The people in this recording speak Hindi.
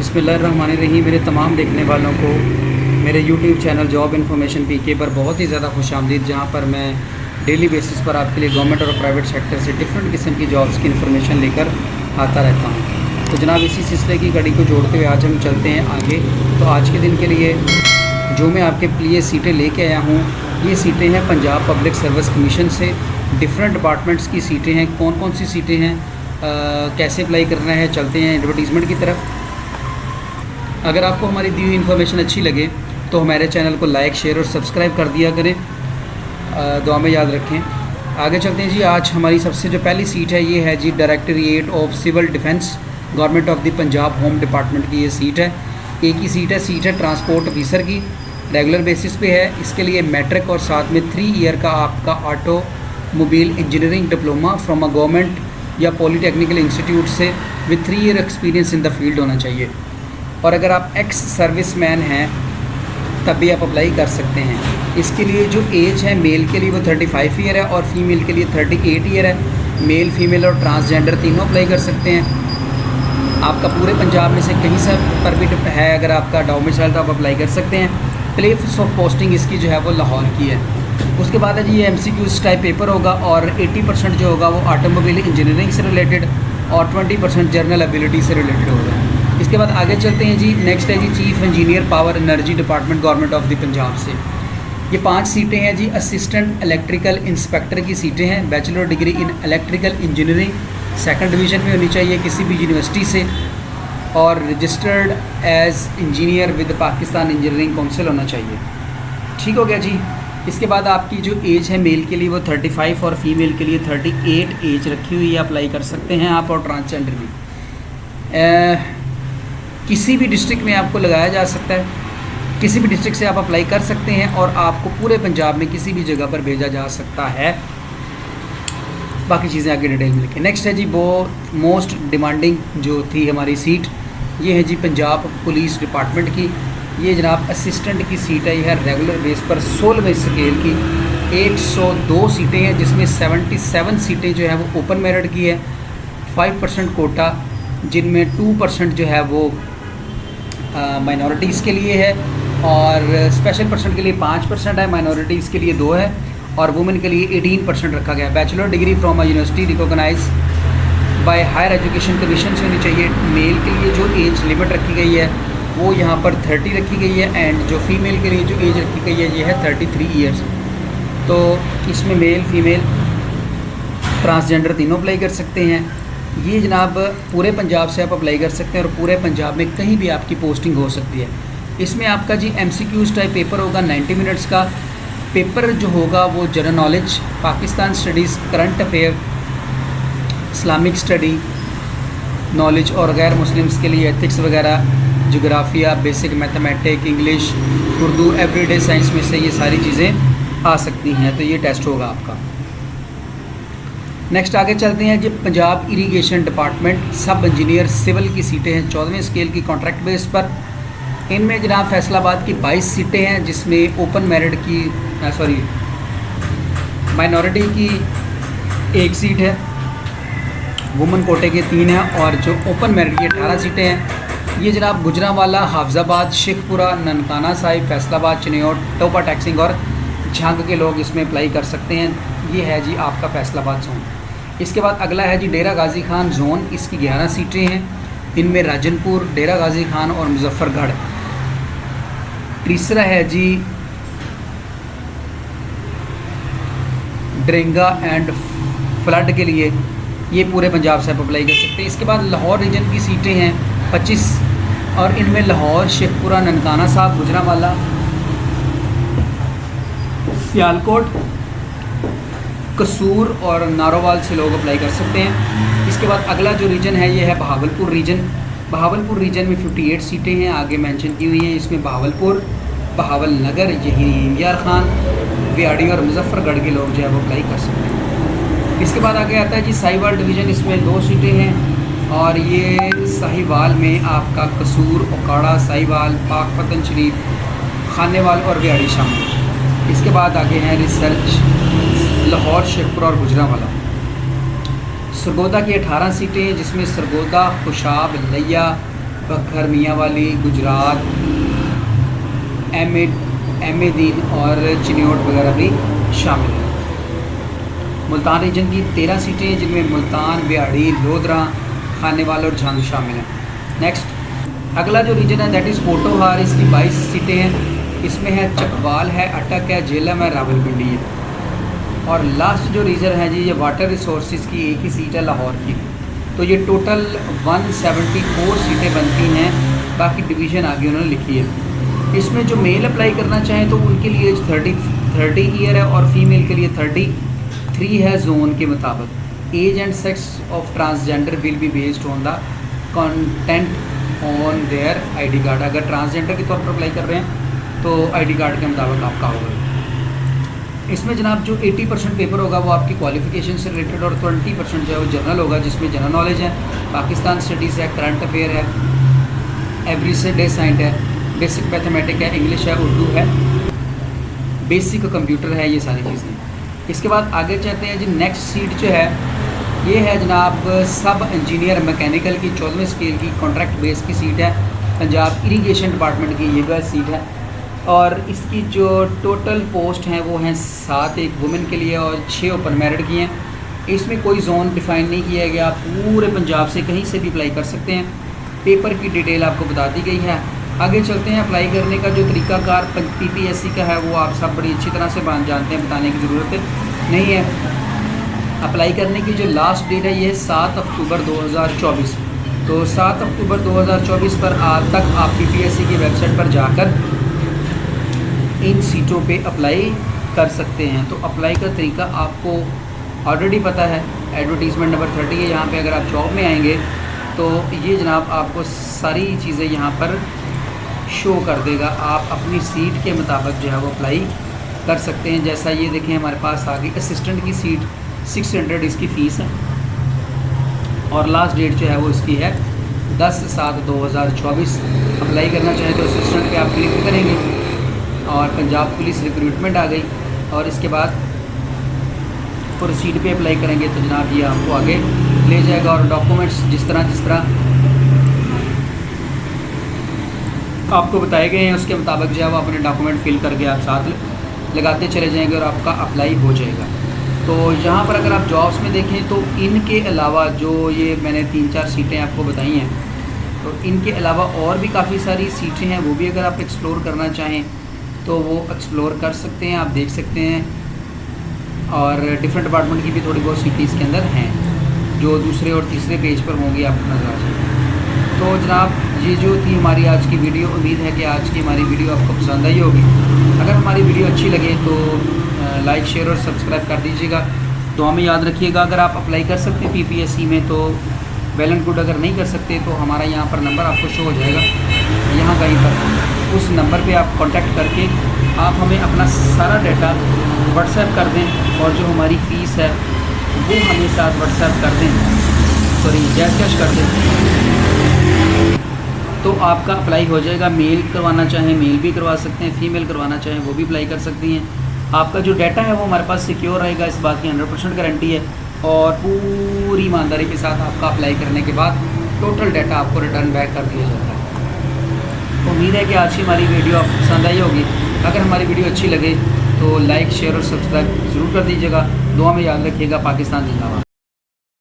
बिस्मिल्लाहिर्रहमानिर्रहीम। मेरे तमाम देखने वालों को मेरे यूट्यूब चैनल जॉब इन्फॉर्मेशन पीके पर बहुत ही ज़्यादा खुशामदीद, जहाँ पर मैं डेली बेसिस पर आपके लिए गवर्नमेंट और प्राइवेट सेक्टर से डिफरेंट किस्म की जॉब्स की इन्फॉर्मेशन लेकर आता रहता हूँ। तो जनाब, इसी सिलसिले की कड़ी को जोड़ते हुए आज हम चलते हैं आगे। तो आज के दिन के लिए जो मैं आपके लिए सीटें लेके आया हूँ, ये सीटें हैं पंजाब पब्लिक सर्विस कमीशन से। डिफरेंट डिपार्टमेंट्स की सीटें हैं। कौन कौन सी सीटें हैं, कैसे अप्लाई करना है, चलते हैं एडवर्टीज़मेंट की तरफ। अगर आपको हमारी दी हुई इन्फॉर्मेशन अच्छी लगे तो हमारे चैनल को लाइक, शेयर और सब्सक्राइब कर दिया करें। दुआ में याद रखें। आगे चलते हैं जी। आज हमारी सबसे जो पहली सीट है, ये है जी directorate of civil defence, government of the Punjab home department की ये सीट है। एक ही सीट है ट्रांसपोर्ट ऑफिसर की, रेगुलर बेसिस पे है। इसके लिए मैट्रिक और साथ में 3 ईयर का आपका automobile engineering diploma from a government या पॉलीटेक्निकल इंस्टीट्यूट से with 3 year experience in the field होना चाहिए। और अगर आप एक्स सर्विसमैन हैं तब भी आप अप्लाई कर सकते हैं। इसके लिए जो एज है मेल के लिए वो 35 ईयर है और फीमेल के लिए 38 ईयर है। मेल, फीमेल और ट्रांसजेंडर तीनों अप्लाई कर सकते हैं। आपका पूरे पंजाब में से कहीं से पर भी है, अगर आपका डोमिसाइल तो आप अप्लाई कर सकते हैं। प्लेस ऑफ पोस्टिंग इसकी जो है वो लाहौर की है। उसके बाद है जी ये MCQs टाइप पेपर होगा और 80% जो होगा वो ऑटोमोबाइल इंजीनियरिंग से रिलेटेड और 20% जर्नल एबिलिटी से रिलेटेड होगा। इसके बाद आगे चलते हैं जी। नेक्स्ट है जी chief engineer power energy department, government of the Punjab से। ये 5 सीटें हैं जी। असिस्टेंट इलेक्ट्रिकल इंस्पेक्टर की सीटें हैं। Bachelor degree in electrical engineering 2nd division में होनी चाहिए किसी भी यूनिवर्सिटी से, और registered as engineer with Pakistan engineering council होना चाहिए। ठीक हो गया जी। इसके बाद आपकी जो एज है मेल के लिए वो 35 और फीमेल के लिए 38 एज रखी हुई है। अप्लाई कर सकते हैं आप। और ट्रांसजेंडर भी किसी भी डिस्ट्रिक्ट में आपको लगाया जा सकता है। किसी भी डिस्ट्रिक्ट से आप अप्लाई कर सकते हैं और आपको पूरे पंजाब में किसी भी जगह पर भेजा जा सकता है। बाकी चीज़ें आगे डिटेल में लिखें। नेक्स्ट है जी वो मोस्ट डिमांडिंग जो थी हमारी सीट, ये है जी पंजाब पुलिस डिपार्टमेंट की। ये जनाब असिस्टेंट की सीट है। यह है रेगुलर बेस पर 16वें स्केल की 102 सीटें हैं, जिसमें 77 सीटें जो है वो ओपन मेरिट की है। 5% कोटा, जिनमें 2% जो है वो माइनॉरिटीज़ के लिए है और स्पेशल पर्सन के लिए 5% है, माइनॉरिटीज़ के लिए 2 है और वुमेन के लिए 18% रखा गया है। Bachelor degree from a university recognise by higher education commission से होनी चाहिए। मेल के लिए जो एज लिमिट रखी गई है वो यहाँ पर 30 रखी गई है एंड जो फीमेल के लिए जो एज रखी गई है ये है 33 ईयर्स। तो इसमें मेल, फीमेल, ट्रांसजेंडर तीनों अप्लाई कर सकते हैं। ये जनाब पूरे पंजाब से आप अप्लाई कर सकते हैं और पूरे पंजाब में कहीं भी आपकी पोस्टिंग हो सकती है। इसमें आपका जी MCQs टाइप पेपर होगा 90 मिनट्स का। पेपर जो होगा वो general knowledge, Pakistan studies, current affair, Islamic study knowledge और गैर मुस्लिम्स के लिए एथिक्स वगैरह, जोग्राफिया, basic mathematic, English, Urdu, everyday science में से ये सारी चीज़ें आ सकती हैं। तो ये टेस्ट होगा आपका। नेक्स्ट आगे चलते हैं जी पंजाब इरीगेशन डिपार्टमेंट सब इंजीनियर सिविल की सीटें हैं 14वें स्केल की कॉन्ट्रैक्ट बेस पर। इनमें जनाब फैसलाबाद की 22 सीटें हैं, जिसमें ओपन मेरिट की माइनॉरिटी की 1 सीट है, वुमेन कोटे के 3 हैं और जो ओपन मेरिट की 18 सीटें हैं। ये जनाब गुजरांवाला, हाफजाबाद, शेखपुरा, ननकाना साहिब, फैसलाबाद, चिन्योट, टोपा टैक्सिंग और झांग के लोग इसमें अप्लाई कर सकते हैं। ये है जी आपका फैसलाबाद जोन। इसके बाद अगला है जी डेरा गाजी खान जोन। इसकी 11 सीटें हैं। इनमें राजनपुर, डेरा गाजी खान और मुजफ्फरगढ़। तीसरा है जी ड्रेंगा एंड फ्लड के लिए, ये पूरे पंजाब से आप अप्लाई कर सकते हैं। इसके बाद लाहौर रीजन की सीटें हैं 25 और इनमें लाहौर, शेखपुरा, ननकाना साहब, गुजरांवाला, सियालकोट, कसूर और नारोवाल से लोग अप्लाई कर सकते हैं। इसके बाद अगला जो रीजन है ये है बहावलपुर रीजन। बहावलपुर रीजन में 58 सीटें हैं, आगे मेंशन की हुई हैं। इसमें बहावलपुर, बहावल नगर, यही यार खान, वियाड़ी और मुजफ्फरगढ़ के लोग जो है वो अप्लाई कर सकते हैं। इसके बाद आगे आता है जी साहिवाल डिवीज़न। इसमें 2 सीटें हैं और ये साहिवाल में आपका कसूर, ओकाड़ा, साहिवाल, पाक पतन शरीफ, खानेवाल और वियाड़ी शामिल। इसके बाद आगे हैं रिसर्च, लाहौर, शेखपुरा और गुजरांवाला। सरगोदा की 18 सीटें, जिसमें सरगोदा, खुशाब, लिया, बखर, मियांवाली, गुजरात, एम-ए-दीन और चिन्योट वगैरह भी शामिल हैं। मुल्तान रीजन की 13 सीटें हैं, जिनमें मुल्तान, बिहाड़ी, लोधरा, खानेवाल और झंग शामिल हैं। नेक्स्ट अगला जो रीजन है दैट इज़ पोटोहार, इसकी 22 सीटें हैं। इसमें है चकवाल है, अटक है, झेलम है, रावलपिंडी है। और लास्ट जो रीजन है जी, ये वाटर रिसोर्सेज की एक ही सीट है लाहौर की। तो ये टोटल 174 सीटें बनती हैं, बाकी डिवीज़न आगे उन्होंने लिखी है। इसमें जो मेल अप्लाई करना चाहें तो उनके लिए 30 ईयर है और फीमेल के लिए 33 है जोन के मुताबिक। Age and sex of transgender will be based on the content on their ID card. अगर ट्रांसजेंडर के तौर पर अप्लाई कर रहे हैं तो आईडी कार्ड के मुताबिक आपका होगा। इसमें जनाब जो 80% पेपर होगा वो आपकी क्वालिफिकेशन से रिलेटेड और 20% जो है वो जनरल होगा, जिसमें जनरल नॉलेज है, पाकिस्तान स्टडीज़ है, करंट अफेयर है, एवरेज डे साइंस है, बेसिक मैथमेटिक है, इंग्लिश है, उर्दू है, बेसिक कंप्यूटर है, ये सारी चीज़ें। इसके बाद आगे चलते हैं जी। नेक्स्ट सीट जो है ये है जनाब सब इंजीनियर मैकेनिकल की 14वें स्केल की कॉन्ट्रैक्ट बेस की सीट है। पंजाब इरीगेशन डिपार्टमेंट की ये भी सीट है और इसकी जो टोटल पोस्ट हैं वो हैं 7 एक वुमेन के लिए और 6 ओपन मेरिट की हैं। इसमें कोई जोन डिफ़ाइन नहीं किया गया, आप पूरे पंजाब से कहीं से भी अप्लाई कर सकते हैं। पेपर की डिटेल आपको बता दी गई है। आगे चलते हैं। अप्लाई करने का जो तरीकाकार PPSC का है वो आप सब बड़ी अच्छी तरह से जानते हैं, बताने की ज़रूरत नहीं है। अप्लाई करने की जो लास्ट डेट है ये है 7 अक्टूबर 2024। तो 7 अक्टूबर 2024 पर आज तक आप PPSC की वेबसाइट पर जाकर इन सीटों पे अप्लाई कर सकते हैं। तो अप्लाई का तरीका आपको ऑलरेडी पता है, एडवर्टीज़मेंट नंबर 30 है। यहाँ पे अगर आप जॉब में आएंगे तो ये जनाब आपको सारी चीज़ें यहाँ पर शो कर देगा। आप अपनी सीट के मुताबिक जो है वो अप्लाई कर सकते हैं। जैसा ये देखें हमारे पास आ गई असिस्टेंट की सीट, 600 इसकी फ़ीस है और लास्ट डेट जो है वो इसकी है 10/7/2024। अप्लाई करना चाहें तो असिस्टेंट पे आप क्लिक करेंगे और पंजाब पुलिस रिक्रूटमेंट आ गई और इसके बाद प्रोसीड पे अप्लाई करेंगे तो जनाब ये आपको आगे ले जाएगा। और डॉक्यूमेंट्स जिस तरह आपको बताए गए हैं उसके मुताबिक जो है वो अपने डॉक्यूमेंट फिल करके आप साथ लगाते चले जाएंगे और आपका अप्लाई हो जाएगा। तो यहाँ पर अगर आप जॉब्स में देखें तो इनके अलावा जो ये मैंने 3-4 सीटें आपको बताई हैं, तो इनके अलावा और भी काफ़ी सारी सीटें हैं, वो भी अगर आप एक्सप्लोर करना चाहें तो वो एक्सप्लोर कर सकते हैं, आप देख सकते हैं। और डिफरेंट डिपार्टमेंट की भी थोड़ी बहुत सीटें इसके अंदर हैं जो दूसरे और तीसरे पेज पर होंगी, आपको नजर आ जाएगी। तो जनाब ये जो थी हमारी आज की वीडियो, उम्मीद है कि आज की हमारी वीडियो आपको पसंद आई होगी। अगर हमारी वीडियो अच्छी लगे तो लाइक, शेयर और सब्सक्राइब कर दीजिएगा। दुआ में याद रखिएगा। अगर आप अप्लाई कर सकते हैं PPSC में तो वेल एंड गुड, अगर नहीं कर सकते तो हमारा यहाँ पर नंबर आपको शो हो जाएगा, यहाँ कहीं पर उस नंबर पे आप कांटेक्ट करके आप हमें अपना सारा डाटा व्हाट्सएप कर दें और जो हमारी फ़ीस है वो हमें साथ व्हाट्सएप कर दें, सॉरी कैश कर दें, तो आपका अप्लाई हो जाएगा। मेल करवाना चाहें मेल भी करवा सकते हैं, फ़ीमेल करवाना चाहें वो भी अप्लाई कर सकती हैं। आपका जो डाटा है वो हमारे पास सिक्योर रहेगा, इस बात की 100% गारंटी है। और पूरी ईमानदारी के साथ आपका अप्लाई करने के बाद टोटल डाटा आपको रिटर्न बैक कर दिया जाता है। उम्मीद है कि आज की हमारी वीडियो आपको पसंद आई होगी। अगर हमारी वीडियो अच्छी लगे तो लाइक, शेयर और सब्सक्राइब ज़रूर कर दीजिएगा। दुआ में याद रखिएगा। पाकिस्तान जिंदाबाद।